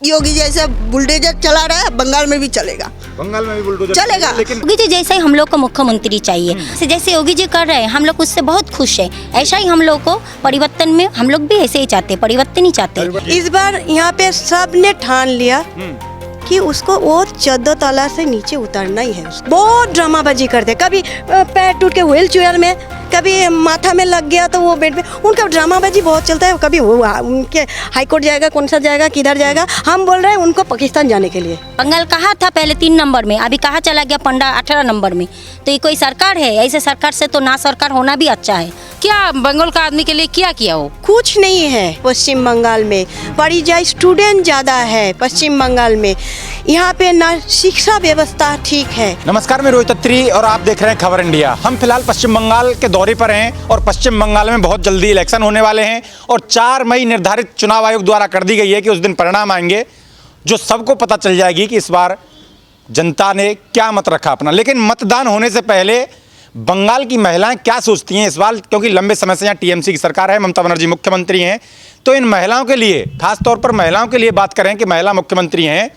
योगी जैसा बुलडोजर चला रहा है, बंगाल में भी चलेगा। बंगाल में भी बुलडोजर चलेगा। लेकिन योगी जी जैसे ही हम लोग को मुख्यमंत्री चाहिए, जैसे योगी जी कर रहे हैं हम लोग उससे बहुत खुश हैं। ऐसा ही हम लोग को परिवर्तन में हम लोग भी ऐसे ही चाहते हैं, परिवर्तन ही चाहते हैं। इस बार यहाँ पे सब ने ठान लिया कि उसको वो 14 तला से नीचे उतरना ही है। बहुत ड्रामाबाजी करते, कभी पैर टूट के व्हील चेयर में, कभी माथा में लग गया तो वो बेड पे, उनका ड्रामाबाजी बहुत चलता है। कभी वो उनके हाई कोर्ट जाएगा, कौन सा जाएगा, किधर जाएगा। हम बोल रहे हैं उनको पाकिस्तान जाने के लिए। बंगाल कहाँ था पहले 3 नंबर में, अभी कहाँ चला गया 18 नंबर में। तो ये कोई सरकार है? ऐसे सरकार से तो ना सरकार होना भी अच्छा है। क्या बंगाल का आदमी के लिए क्या किया हो? कुछ नहीं है पश्चिम बंगाल में। परिजाई स्टूडेंट ज़्यादा है पश्चिम बंगाल में। यहाँ पे ना शिक्षा व्यवस्था ठीक है। नमस्कार, मैं रोहित अत्री और आप देख रहे हैं खबर इंडिया। हम फिलहाल पश्चिम बंगाल के दौरे पर हैं और पश्चिम बंगाल में बहुत जल्दी इलेक्शन होने वाले हैं और 4 मई निर्धारित चुनाव आयोग द्वारा कर दी गई है कि उस दिन परिणाम आएंगे, जो सबको पता चल जाएगी कि इस बार जनता ने क्या मत रखा अपना। लेकिन मतदान होने से पहले बंगाल की महिलाएं क्या सोचती हैं इस बार, क्योंकि लंबे समय से यहाँ टीएमसी की सरकार है, ममता बनर्जी मुख्यमंत्री हैं, तो इन महिलाओं के लिए, खास तौर पर महिलाओं के लिए बात करें कि महिला मुख्यमंत्री हैं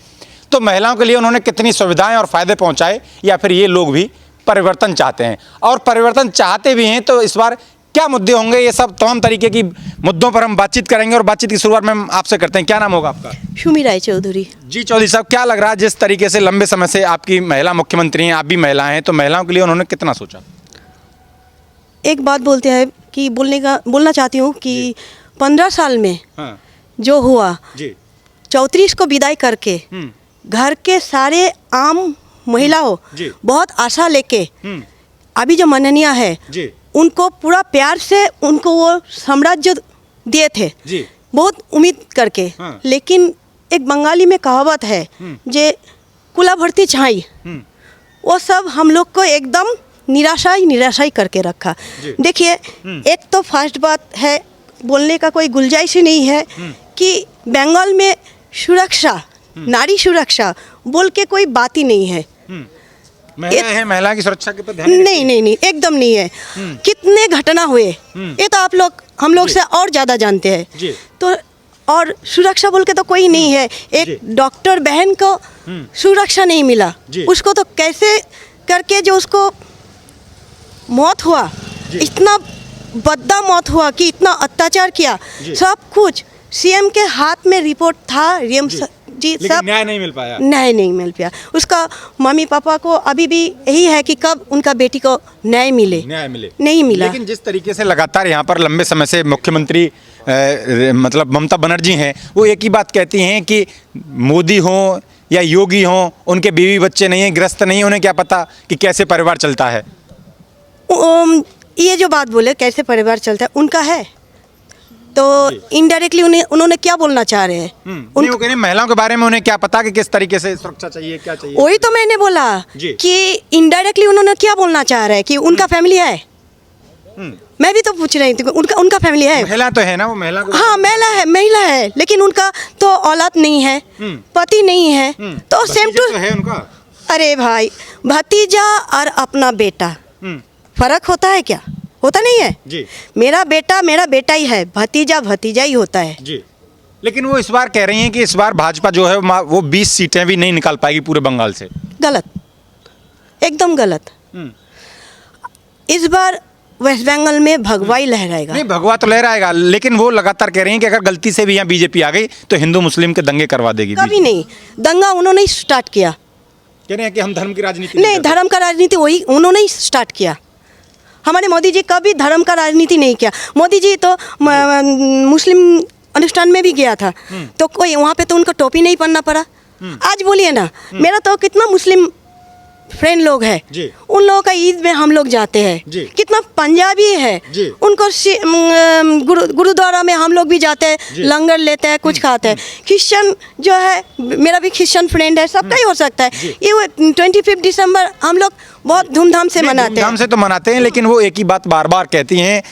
तो महिलाओं के लिए उन्होंने कितनी सुविधाएं और फायदे पहुंचाए, या फिर ये लोग भी परिवर्तन चाहते हैं। और परिवर्तन चाहते भी हैं तो इस बार क्या मुद्दे होंगे, ये सब तमाम तरीके की मुद्दों पर हम बातचीत करेंगे। और बातचीत की शुरुआत में हम आपसे करते हैं, क्या नाम होगा आपका? सुमी राय चौधरी। जी चौधरी साहब, क्या लग रहा है जिस तरीके से लंबे समय से आपकी महिला मुख्यमंत्री हैं, आप भी महिला हैं, तो महिलाओं के लिए उन्होंने कितना सोचा? एक बात बोलते हैं कि बोलना चाहती हूँ कि 15 साल में हाँ। जो हुआ, जी 34 को विदाई करके घर के सारे आम महिलाओं जी। बहुत आशा लेके अभी जो मननिया है जी उनको पूरा प्यार से उनको वो साम्राज्य दिए थे जी बहुत उम्मीद करके। हाँ। लेकिन एक बंगाली में कहावत है जे कुला भर्ती छाई, वो सब हम लोग को एकदम निराशा ही करके रखा। देखिए, एक तो फर्स्ट बात है, बोलने का कोई गुंजाइश ही नहीं है कि बंगाल में सुरक्षा, नारी सुरक्षा बोल के कोई बात ही नहीं है। महिला की सुरक्षा के पर ध्यान नहीं, एकदम नहीं है। कितने घटना हुए ये तो आप लोग हम लोग से और ज़्यादा जानते हैं। तो और सुरक्षा बोल के तो कोई नहीं है। एक डॉक्टर बहन को सुरक्षा नहीं मिला, उसको तो कैसे करके जो उसको मौत हुआ, इतना बद्दा मौत हुआ कि इतना अत्याचार किया, सब कुछ सीएम के हाथ में रिपोर्ट था, जी सब न्याय नहीं मिल पाया। न्याय नहीं मिल पाया। उसका मम्मी पापा को अभी भी यही है कि कब उनका बेटी को न्याय मिले नहीं मिला। लेकिन जिस तरीके से लगातार यहाँ पर लंबे समय से मुख्यमंत्री मतलब ममता बनर्जी हैं, वो एक ही बात कहती हैं कि मोदी हों या योगी हों, उनके बीवी बच्चे नहीं हैं, ग्रस्त नहीं, उन्हें क्या पता कि कैसे परिवार चलता है। ये जो बात बोले कैसे परिवार चलता है, उनका है तो इनडायरेक्टली उन्होंने क्या बोलना चाह रहे हैं? वो कह रहे हैं महिलाओं के बारे में उन्हें क्या पता कि किस तरीके से सुरक्षा चाहिए, क्या चाहिए। वही तो मैंने बोला कि इनडायरेक्टली उन्होंने क्या बोलना चाह रहे हैं कि उनका फैमिली है। मैं भी तो पूछ रही थी, उनका फैमिली है। महिला तो है ना, वो महिला को। हाँ, महिला है, लेकिन उनका तो औलाद नहीं है, पति नहीं है, तो सेम टू है उनका। अरे भाई, भतीजा और अपना बेटा फर्क होता है क्या? होता नहीं है जी। मेरा बेटा ही है, भतीजा ही होता है जी। लेकिन वो इस बार कह रही हैं कि इस बार भाजपा जो है वो 20 सीटें भी नहीं निकाल पाएगी पूरे बंगाल से। गलत, एकदम गलत। इस बार वेस्ट बंगाल में भगवा ही लहराएगा। नहीं, भगवा तो लहराएगा, लेकिन वो लगातार कह रही हैं कि अगर गलती से भी यहाँ बीजेपी आ गई तो हिंदू मुस्लिम के दंगे करवा देगी। कभी नहीं, दंगा उन्होंने ही स्टार्ट किया। कह रहे हैं कि हम धर्म की राजनीति नहीं, धर्म का राजनीति वही उन्होंने ही स्टार्ट किया। हमारे मोदी जी कभी धर्म का राजनीति नहीं किया। मोदी जी तो मुस्लिम अनुष्ठान में भी गया था, तो कोई वहाँ पे तो उनको टोपी नहीं पहनना पड़ा। आज बोलिए ना, मेरा तो कितना मुस्लिम फ्रेंड लोग हैं, उन लोगों का ईद में हम लोग जाते हैं। कितना पंजाबी है, उनको गुरुद्वारा में हम लोग भी जाते हैं, लंगर लेते हैं, कुछ खाते हैं। क्रिश्चियन जो है, मेरा भी क्रिश्चियन फ्रेंड है, सबका ही हो सकता है। ये 25 दिसंबर हम लोग बहुत धूमधाम से मनाते हैं। धूमधाम से तो मनाते हैं, लेकिन वो एक ही बात बार बार कहती हैं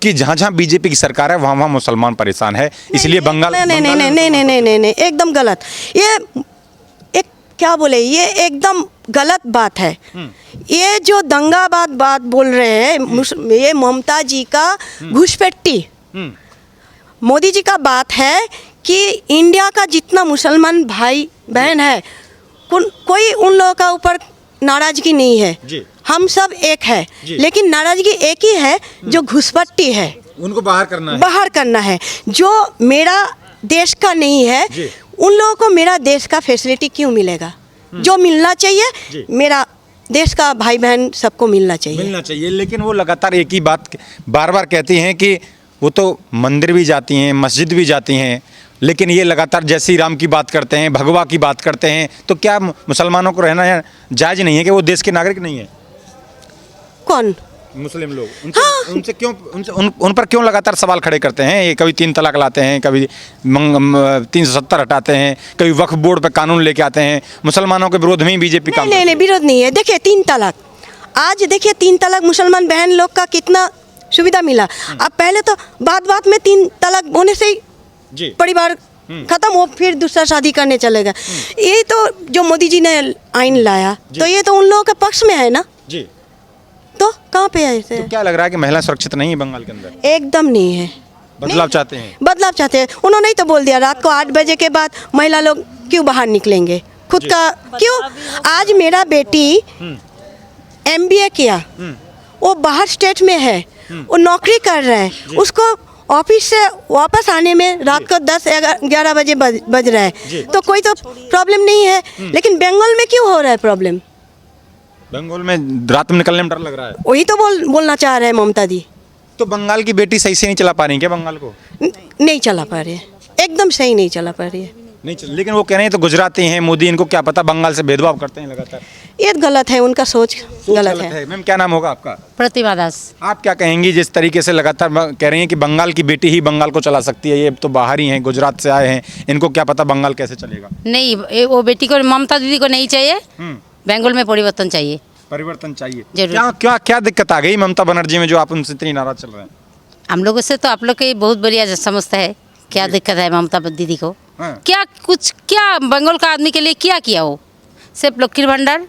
कि जहाँ जहाँ बीजेपी की सरकार है वहाँ मुसलमान परेशान है, इसलिए बंगाल। नहीं, एकदम गलत। ये एक क्या बोले, ये एकदम गलत बात है। ये जो दंगाबाद बात बोल रहे हैं, ये ममता जी का घुसपैठी। मोदी जी का बात है कि इंडिया का जितना मुसलमान भाई बहन है कोई उन लोगों का ऊपर नाराज़गी नहीं है। जी। हम सब एक है, जी। लेकिन नाराज़गी एक ही है जो घुसपट्टी है, उनको बाहर करना है। बाहर करना है। जो मेरा देश का नहीं है जी। उन लोगों को मेरा देश का फैसिलिटी क्यों मिलेगा? जो मिलना जी। चाहिए मेरा देश का भाई बहन सबको मिलना चाहिए। लेकिन वो लगातार एक ही बात बार बार कहती हैं कि वो तो मंदिर भी जाती हैं, मस्जिद भी जाती हैं, लेकिन ये लगातार जय श्री राम की बात करते हैं, भगवा की बात करते हैं। तो क्या मुसलमानों को रहना जायज़ नहीं है कि वो देश के नागरिक नहीं है? कौन? मुस्लिम लोग उनसे क्यों उन पर क्यों लगातार सवाल खड़े करते हैं? ये कभी 3 तलाक लाते हैं, कभी 370 हटाते हैं, कभी वक्फ बोर्ड पे कानून लेके आते हैं। मुसलमानों के विरोध में ही बीजेपी काम नहीं, विरोध नहीं है। देखिए 3 तलाक, आज देखिए 3 तलाक मुसलमान बहन लोग का कितना सुविधा मिला। अब पहले तो बात में 3 तलाक होने से ही परिवार खत्म हो, फिर दूसरा शादी करने चलेगा। ये तो जो मोदी जी ने आइन लाया तो ये तो उन लोगों के पक्ष में है ना। जी। तो कहाँ पे है इसे? तो क्या लग रहा है कि महिला सुरक्षित नहीं है बंगाल के अंदर? एकदम नहीं है। बदलाव चाहते हैं? बदलाव चाहते हैं। उन्होंने ही तो बोल दिया रात को 8 बजे के बाद महिला लोग क्यों बाहर निकलेंगे, खुद का क्यों? आज मेरा बेटी MBA किया, वो बाहर स्टेट में है, वो नौकरी कर रहा है, उसको ऑफिस से वापस आने में रात को 10-11 बजे बज रहा है, तो कोई तो प्रॉब्लम नहीं है। लेकिन बंगाल में क्यों हो रहा है प्रॉब्लम? बंगाल में रात में निकलने में डर लग रहा है। वही तो बोलना चाह रहे हैं ममता दी। तो बंगाल की बेटी सही से नहीं चला पा रही क्या बंगाल को? नहीं चला पा रही है, एकदम सही नहीं चला पा रही है। नहीं चल, लेकिन वो कह रहे हैं तो गुजराती हैं, मोदी, इनको क्या पता, बंगाल से भेदभाव करते हैं लगातार। ये गलत है, उनका सोच गलत है। मैम क्या नाम होगा आपका? प्रतिभा दास। आप क्या कहेंगी जिस तरीके से लगातार कह रही हैं कि बंगाल की बेटी ही बंगाल को चला सकती है? ये तो बाहर ही हैं, गुजरात से आए हैं, इनको क्या पता बंगाल कैसे चलेगा? नहीं, वो बेटी को, ममता दीदी को नहीं चाहिए। बंगाल में परिवर्तन चाहिए। परिवर्तन चाहिए जरूर। क्या दिक्कत आ गई ममता बनर्जी में जो आप उनसे इतनी नाराज चल रहे हैं? हम लोगों से तो आप लोग की बहुत बढ़िया समझता है। क्या दिक्कत है ममता दीदी को? क्या बंगाल का आदमी के लिए क्या किया वो? सिर्फ लक्ष्मी भंडार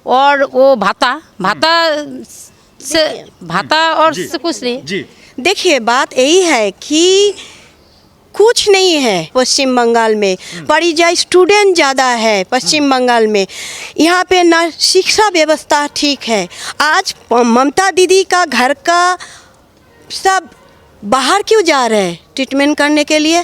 और वो भाता और से कुछ नहीं। जी। देखिए बात यही है कि कुछ नहीं है पश्चिम बंगाल में, परिजाई स्टूडेंट ज़्यादा है पश्चिम बंगाल में। यहाँ पे ना शिक्षा व्यवस्था ठीक है। आज ममता दीदी का घर का सब बाहर क्यों जा रहे हैं ट्रीटमेंट करने के लिए?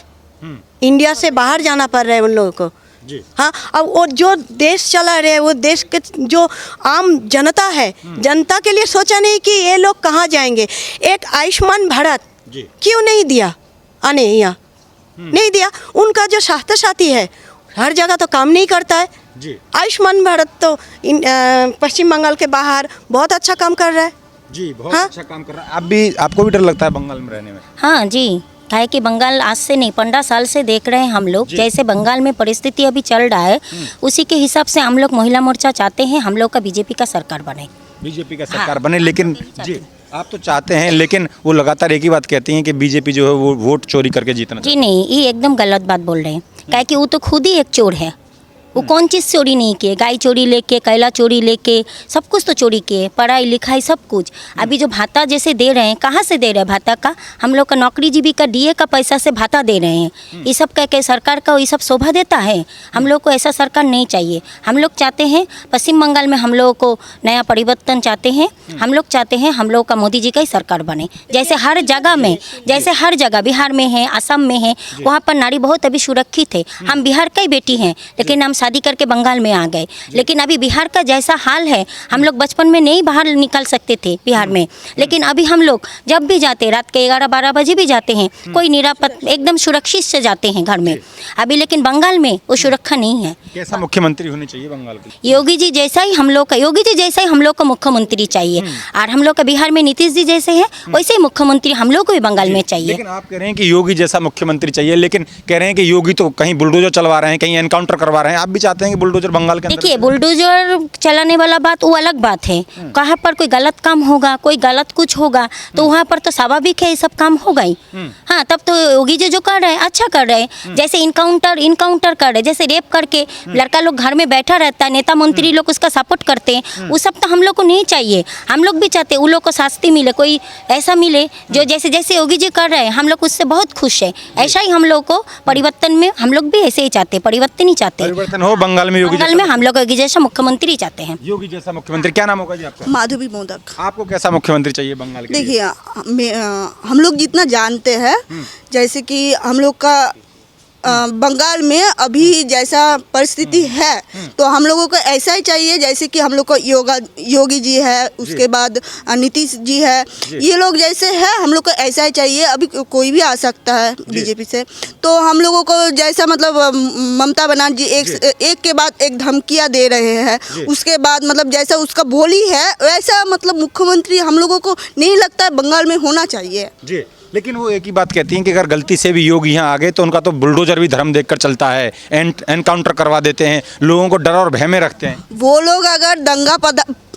इंडिया से बाहर जाना पड़ रहा है उन लोगों को। जी। हाँ, अब वो जो देश चला रहे वो देश के जो आम जनता है, जनता के लिए सोचा नहीं कि ये लोग कहाँ जाएंगे। एक आयुष्मान भारत क्यों नहीं दिया आने यहाँ? नहीं दिया। उनका जो स्वास्थ्य साथी है हर जगह तो काम नहीं करता है। जी। आयुष्मान भारत तो पश्चिम बंगाल के बाहर बहुत अच्छा काम कर रहा है। जी, बहुत अच्छा काम कर रहा है। आपको भी डर लगता है बंगाल में रहने में? हाँ जी, काहे कि बंगाल आज से नहीं 15 साल से देख रहे हैं हम लोग। जैसे बंगाल में परिस्थिति अभी चल रहा है उसी के हिसाब से हम लोग महिला मोर्चा चाहते हैं हम लोग का बीजेपी का सरकार बने। बीजेपी का सरकार बने, लेकिन जी आप तो चाहते हैं, लेकिन वो लगातार एक ही बात कहती हैं कि बीजेपी जो है वो वोट चोरी करके जीतना। जी नहीं, ये एकदम गलत बात बोल रहे हैं। काहे कि वो तो खुद ही एक चोर है। वो कौन चीज़ चोरी नहीं किए? गाय चोरी लेके, कैला चोरी लेके, सब कुछ तो चोरी किए, पढ़ाई लिखाई सब कुछ। अभी जो भाता जैसे दे रहे हैं, कहाँ से दे रहे हैं भाता का? हम लोग का नौकरी जीविका DA का पैसा से भाता दे रहे हैं। ये सब कह के सरकार का ये सब शोभा देता है? हम लोग को ऐसा सरकार नहीं चाहिए। हम लोग चाहते हैं पश्चिम बंगाल में हम लोगों को नया परिवर्तन चाहते हैं। हम लोग चाहते हैं हम लोग का मोदी जी का ही सरकार बने। जैसे हर जगह में, जैसे हर जगह बिहार में है, असम में है, वहाँ पर नारी बहुत अभी सुरक्षित है। हम बिहार का ही बेटी हैं, लेकिन हम शादी करके बंगाल में आ गए। लेकिन अभी बिहार का जैसा हाल है, हम लोग बचपन में नहीं बाहर निकल सकते थे बिहार में, लेकिन अभी हम लोग जब भी जाते रात के 11-12 बजे भी जाते हैं, कोई निरापद एकदम सुरक्षित से जाते हैं घर में। अभी लेकिन बंगाल में वो सुरक्षा नहीं है। कैसा मुख्यमंत्री होनी चाहिए बंगाल की? योगी जी जैसा ही हम लोग का मुख्यमंत्री चाहिए। और हम लोग का बिहार में नीतीश जी जैसे हैं वैसे ही मुख्यमंत्री हम लोग को भी बंगाल में चाहिए। लेकिन आप कह रहे हैं कि योगी जैसा मुख्यमंत्री चाहिए, लेकिन कह रहे हैं कि योगी तो कहीं बुलडोजर चलवा रहे हैं, कहीं एनकाउंटर करवा रहे हैं। आप भी चाहते हैं कि बुलडोजर बंगाल के अंदर? देखिए, बुलडोजर चलाने वाला बात वो अलग बात है। कहाँ पर कोई गलत काम होगा, कोई गलत कुछ होगा तो वहाँ पर तो स्वाभाविक है ये सब काम होगा ही। हाँ, तब तो योगी जी जो कर रहे हैं अच्छा कर रहे हैं। जैसे इनकाउंटर कर रहे हैं, जैसे रेप करके लड़का लोग घर में बैठा रहता है, नेता मंत्री लोग उसका सपोर्ट करते हैं, वो सब तो हम लोग को नहीं चाहिए। हम लोग भी चाहते हैं उन लोग को शास्ति मिले, कोई ऐसा मिले जो जैसे जैसे योगी जी कर रहे हैं हम लोग उससे बहुत खुश है। ऐसा ही हम लोग को परिवर्तन में हम लोग भी ऐसे ही चाहते हैं, परिवर्तन ही चाहते हैं। परिवर्तन हो बंगाल में, योगी बंगाल में हम लोग योगी जैसा मुख्यमंत्री चाहते हैं। योगी जैसा मुख्यमंत्री। क्या नाम होगा जी आपका? माधवी मोदक। आपको कैसा मुख्यमंत्री चाहिए बंगाल के लिए? देखिए, हम लोग जितना जानते हैं, जैसे कि हम लोग का बंगाल में अभी जैसा परिस्थिति है तो हम लोगों को ऐसा ही चाहिए जैसे कि हम लोग को योगी जी है, उसके बाद नीतीश जी है, ये लोग जैसे है हम लोग को ऐसा ही चाहिए। अभी कोई भी आ सकता है बीजेपी से, तो हम लोगों को जैसा मतलब ममता बनर्जी एक के बाद एक धमकियां दे रहे हैं, उसके बाद मतलब जैसा उसका बोली है वैसा मतलब मुख्यमंत्री हम लोगों को नहीं लगता है बंगाल में होना चाहिए जी। लेकिन वो एक ही बात कहती हैं कि अगर गलती से भी योगी यहाँ आ गए तो उनका तो बुलडोजर भी धर्म देखकर चलता है, एनकाउंटर करवा देते हैं, लोगों को डर और भय में रखते हैं। वो लोग अगर दंगा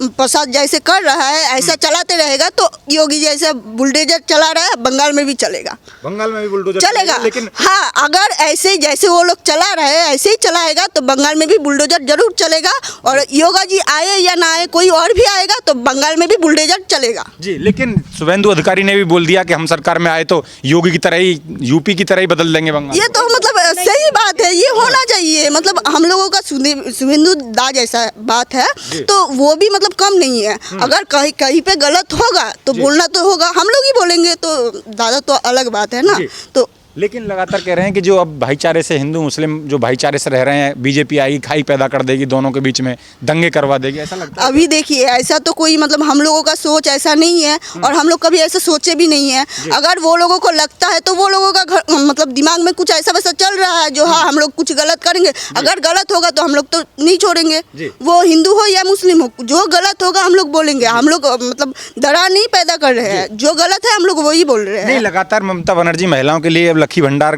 प्रसाद जैसे कर रहा है ऐसा चलाते रहेगा तो योगी जैसे बुलडोजर चला रहा है बंगाल में भी चलेगा। बंगाल में भी बुलडोजर चलेगा, लेकिन हाँ, अगर ऐसे जैसे वो लोग चला रहे हैं ऐसे ही चलाएगा तो बंगाल में भी बुलडोजर जरूर चलेगा। और योगी जी आए या ना आए, कोई और भी आएगा तो बंगाल में भी बुलडोजर चलेगा जी। लेकिन शुभेंदु अधिकारी ने भी बोल दिया कि हम सरकार में आए तो योगी की तरह ही, यूपी की तरह ही बदल देंगे बंगाल। ये तो मतलब सही बात है, ये होना चाहिए। मतलब हम लोगों का शुभेंदु दा जैसा बात है तो वो भी मतलब कम नहीं है। अगर कहीं पे गलत होगा तो बोलना तो होगा, हम लोग ही बोलेंगे तो दादा तो अलग बात है ना। तो लेकिन लगातार कह रहे हैं कि जो अब भाईचारे से, हिंदू मुस्लिम जो भाईचारे से रह रहे हैं, बीजेपी आएगी खाई पैदा कर देगी, दोनों के बीच में दंगे करवा देगी, ऐसा लगता है? अभी देखिए, ऐसा तो कोई मतलब हम लोगों का सोच ऐसा नहीं है और हम लोग कभी ऐसा सोचे भी नहीं है। अगर वो लोगों को लगता है तो वो लोगों का मतलब दिमाग में कुछ ऐसा वैसा चल रहा है जो हाँ हम लोग कुछ गलत करेंगे। अगर गलत होगा तो हम लोग तो नहीं छोड़ेंगे, वो हिंदू हो या मुस्लिम हो, जो गलत होगा हम लोग बोलेंगे। हम लोग मतलब दरार नहीं पैदा कर रहे हैं, जो गलत है हम लोग वही बोल रहे हैं। लगातार ममता बनर्जी महिलाओं के लिए अब लक्की भंडार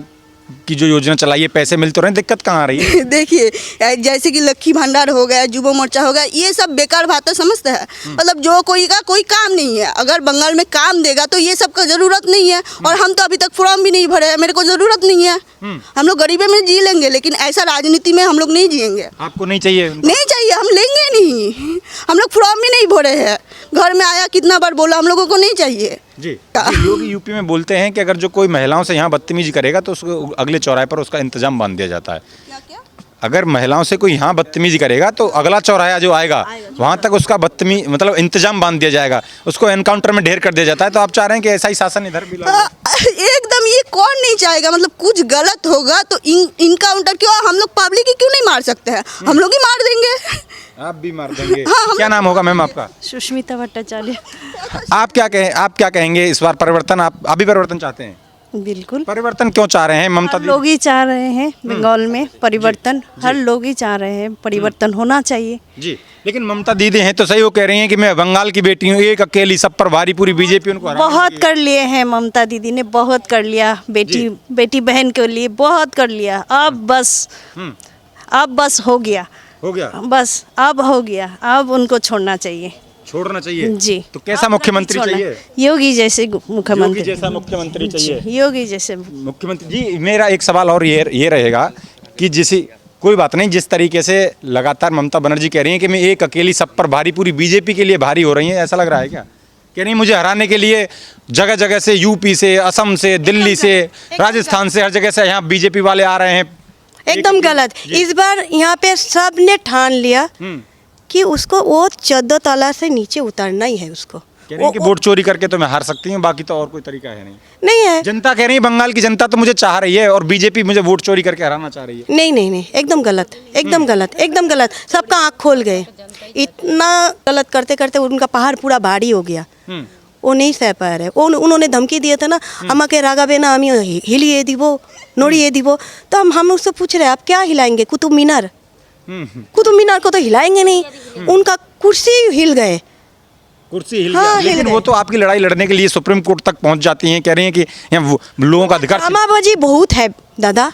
की जो योजना चलाई है, पैसे मिल तो रहे हैं, दिक्कत कहाँ आ रही है? देखिए, जैसे कि लक्की भंडार हो गया, युवा मोर्चा हो गया, ये सब बेकार बातें समझते हैं। मतलब जो कोई का कोई काम नहीं है, अगर बंगाल में काम देगा तो ये सब का जरूरत नहीं है। और हम तो अभी तक फॉर्म भी नहीं भरे हैं, मेरे को जरूरत नहीं है। हम लोग गरीबी में जी लेंगे लेकिन ऐसा राजनीति में हम लोग नहीं जिएंगे। आपको नहीं चाहिए? नहीं चाहिए, हम लेंगे नहीं। हम लोग फॉर्म भी नहीं भरे हैं, घर में आया कितना बार बोला, हम लोगों को नहीं चाहिए जी। योगी यूपी में बोलते हैं कि अगर जो कोई महिलाओं से यहाँ बदतमीजी करेगा तो उसको अगले चौराहे पर उसका इंतजाम बांध दिया जाता है। अगर महिलाओं से कोई यहाँ बदतमीजी करेगा तो अगला चौराहा जो आएगा वहाँ तक उसका मतलब इंतजाम बांध दिया जाएगा, उसको एनकाउंटर में ढेर कर दिया जाता है। तो आप चाह रहे हैं कि ऐसा ही शासन इधर भी एकदम, ये कौन नहीं चाहेगा। मतलब कुछ गलत होगा तो इनकाउंटर क्यों, हम लोग पब्लिक ही क्यों नहीं मार सकते हैं? हम लोग ही मार देंगे। आप भी मार देंगे? क्या नाम होगा मैम आपका? सुष्मिता भट्टाचार्य। आप क्या कहेंगे इस बार परिवर्तन? आप अभी परिवर्तन चाहते हैं? बिल्कुल। परिवर्तन क्यों चाह रहे हैं ममता हर लोग ही चाह रहे हैं बंगाल में परिवर्तन, हर लोग ही चाह रहे हैं परिवर्तन होना चाहिए जी। लेकिन ममता दीदी हैं तो सही, वो कह रही हैं कि मैं बंगाल की बेटी हूँ, एक अकेली सब पर भारी, पूरी बीजेपी उनको बहुत कर लिए हैं। ममता दीदी ने बहुत कर लिया, बेटी बहन के लिए बहुत कर लिया। अब बस हो गया, बस अब हो गया, अब उनको छोड़ना चाहिए जी। तो कैसा मुख्यमंत्री चाहिए? योगी जैसे मुख्यमंत्री। योगी जैसा मुख्यमंत्री चाहिए? योगी जैसे मुख्यमंत्री जी। मेरा एक सवाल और ये रहेगा कि कोई बात नहीं, जिस तरीके से लगातार ममता बनर्जी कह रही हैं कि मैं एक अकेली सब पर भारी, पूरी बीजेपी के लिए भारी हो रही हैं, ऐसा लग रहा है क्या? कह रही मुझे हराने के लिए जगह जगह से, यूपी से, असम से, दिल्ली से, राजस्थान से, हर जगह से यहाँ बीजेपी वाले आ रहे हैं। एकदम गलत। इस बार यहाँ पे सब ने ठान लिया कि उसको वो 14 ताला से नीचे उतारना ही है उसको। कह रही है कि वोट चोरी करके तो मैं हार सकती हूँ, बाकी तो और कोई तरीका है नहीं है। जनता कह रही है, बंगाल की जनता तो मुझे चाह रही है और बीजेपी मुझे वोट चोरी करके हराना चाह रही है। नहीं, एकदम गलत, एकदम गलत, एकदम गलत। सबका आँख खोल गए, इतना गलत करते करते उनका पहाड़ पूरा भारी हो गया, वो नहीं सह पा रहे। उन्होंने धमकी दिया था ना, আমাকে রাগাবে না, আমি হিলিয়ে দিব, নড়িয়ে দিব। तो हम उससे पूछ रहे आप क्या हिलाएंगे? कुतुब मीनार को तो हिलाएंगे नहीं, उनका कुर्सी हिल गए। कुर्सी हिल गया। लेकिन वो तो आपकी लड़ाई लड़ने के लिए सुप्रीम कोर्ट तक पहुंच जाती हैं, कह रही हैं कि यहाँ लोगों का अधिकार। ड्रामाबाजी बहुत है दादा,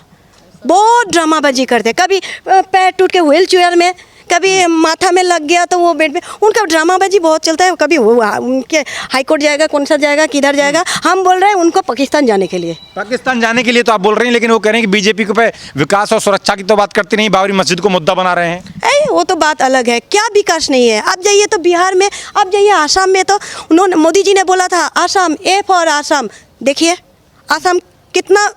बहुत ड्रामाबाजी करते, कभी पैर टूट के व्हील चेयर में, कभी माथा में लग गया तो वो बेड में, उनका ड्रामाबाजी बहुत चलता है। कभी वो उनके हाई कोर्ट जाएगा, कौन सा जाएगा, किधर जाएगा। हम बोल रहे हैं उनको पाकिस्तान जाने के लिए। पाकिस्तान जाने के लिए तो आप बोल रही हैं, लेकिन वो कह रहे हैं कि बीजेपी के पे विकास और सुरक्षा की तो बात करती नहीं, बाबरी मस्जिद को मुद्दा बना रहे हैं। वो तो बात अलग है, क्या विकास नहीं है। आप जाइए तो बिहार में, आप जाइए आसाम में, तो उन्होंने, मोदी जी ने बोला था आसाम, ए फॉर आसाम। देखिए आसाम कितना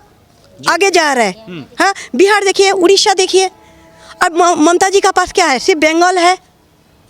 आगे जा रहा है। हाँ, बिहार देखिए, उड़ीसा देखिए। अब ममता जी का पास क्या है? सिर्फ बंगाल है।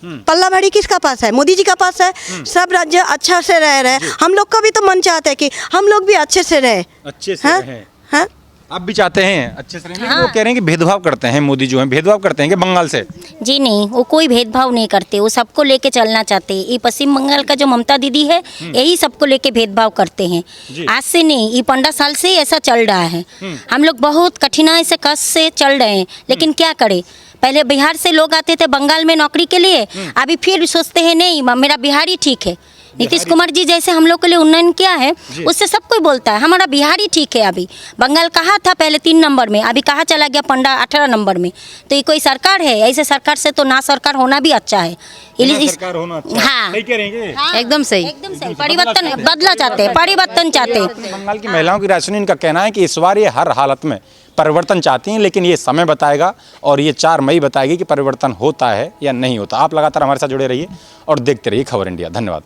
पल्ला भारी किसका पास है? मोदी जी का पास है। सब राज्य अच्छा से रह रहे हैं। हम लोग का भी तो मन चाहता है कि हम लोग भी अच्छे से रहे। अच्छे से रहें। हाँ, आप भी चाहते हैं अच्छे से रहें, लेकिन वो कह रहे हैं कि भेदभाव करते हैं मोदी जो हैं, भेदभाव करते हैं कि बंगाल से। जी नहीं, वो कोई भेदभाव नहीं करते, वो सबको लेके चलना चाहते हैं। ये पश्चिम बंगाल का जो ममता दीदी है, यही सबको लेके भेदभाव करते हैं। आज से नहीं, ये 15 साल से ऐसा चल रहा है। हम लोग बहुत कठिनाई से, कष्ट से चल रहे हैं, लेकिन क्या करें। पहले बिहार से लोग आते थे बंगाल में नौकरी के लिए, अभी फिर सोचते हैं नहीं मेरा बिहारी ठीक है। नीतीश कुमार जी जैसे हम लोग के लिए उन्नयन किया है, उससे सब कोई बोलता है हमारा बिहारी ठीक है। अभी बंगाल कहाँ था पहले 3 नंबर में, अभी कहाँ चला गया 18 नंबर में। तो ये कोई सरकार है? ऐसे सरकार से तो ना सरकार होना भी अच्छा है। सरकार होना अच्छा है। हाँ, सही कह रही हैं। हाँ, एकदम सही। एकदम सही। परिवर्तन बदला चाहते हैं, परिवर्तन चाहते हैं। बंगाल की महिलाओं की राय सुनिए, इनका कहना है कि इस बार ये हर हालत में परिवर्तन चाहती हैं, लेकिन ये समय बताएगा और ये 4 मई बताएगी कि परिवर्तन होता है या नहीं होता। आप लगातार हमारे साथ जुड़े रहिए और देखते रहिए खबर इंडिया। धन्यवाद।